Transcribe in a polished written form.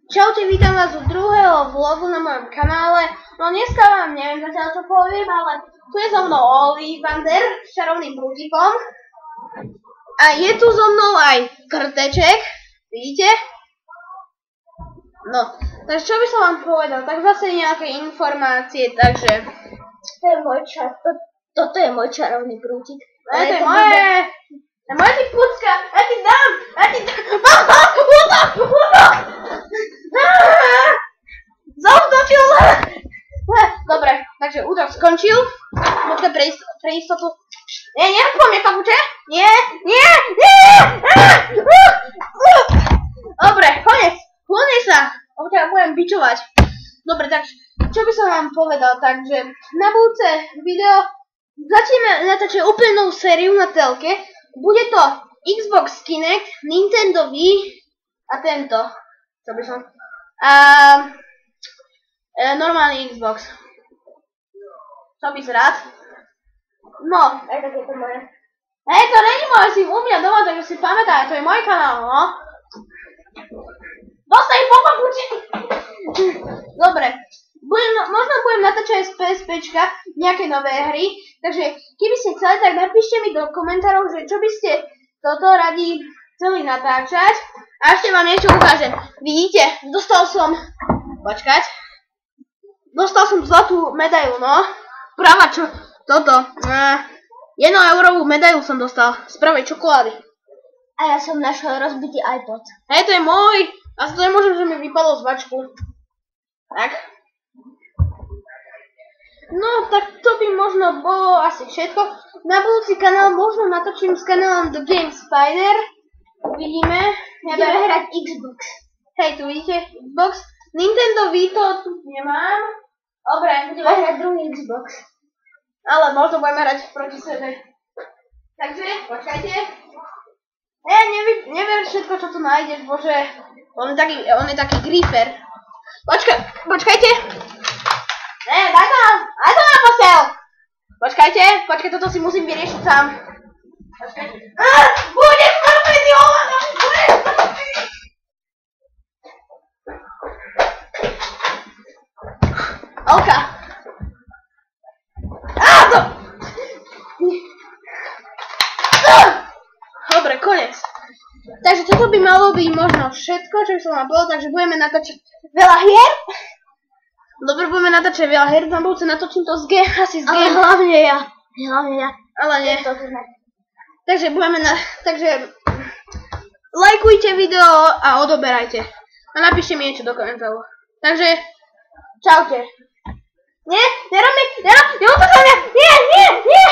Čaute, vítam vás u druhého vlogu na mojom kanále. No dneska vám neviem zatiaľ čo poviem, ale tu je so mnou Olivander s čarovným prútikom. A je tu so mnou aj Krteček, vidíte? No, takže čo by som vám povedal, tak zase nejaké informácie, takže... Toto je môj čarovný prútik. To je moje ty pucka, ja ti dám. Zautočil ma! Dobre, takže útok skončil. Počkaj pre istotu. Nie, nerúb po mne, papuče! Nie! Dobre, konec sa. Budem bičovať. Dobre, takže čo by som vám povedal, takže na budúce video začneme natáčať úplne novú sériu na telke. Bude to Xbox Kinect, Nintendo Wii a tento. Čo by som... normálny Xbox. Čo by si rád? No. Aj tak je to moje. Hej, to není moje, si u mňa doma, takže si pamätaj, to je môj kanál, no. Dostaj po papuči! Dobre. Možno budem natáčať z PSPčka nejaké nové hry, takže keby ste chceli, tak napíšte mi do komentárov, že čo by ste toto radi chceli natáčať. A ešte vám niečo ukážem. Vidíte, dostal som zlatú medailu, no. Práva čo, toto. 1 eurovú medailu som dostal z pravej čokolády. A ja som našiel rozbitý iPod. Hej, to je môj. A to nemôžem, že mi vypadlo z vačku. Tak. No, tak to by možno bolo asi všetko. Na budúci kanál možno natočím s kanálom The Game Spider. Uvidíme. Budeme hrať Xbox. Hej, tu vidíte Xbox. Nintendo Wii to tu nemám. Dobre, Budeme hrať druhý Xbox. ale možno budeme hrať proti sebe. Takže, počkajte. Never všetko, čo tu nájdeš, bože. On je taký griffer. Počkajte. Daj to na postel. Počkajte, toto si musím vyriešiť sám. Počkajte. Budeš mŕtvy, hovado! Budeš mŕtvy! Olka. Dobre, konec. Takže toto by malo byť možno všetko, čo by som vám povedal, takže budeme natáčať veľa hier. Dobre, budeme natáčať veľa hier, na budúce natočím to z asi z Ale hlavne ja. Ale nie. Takže takže lajkujte video a odoberajte. A napíšte mi niečo do komentárov. Takže, čaute. Nie, neútoč na mňa, nie!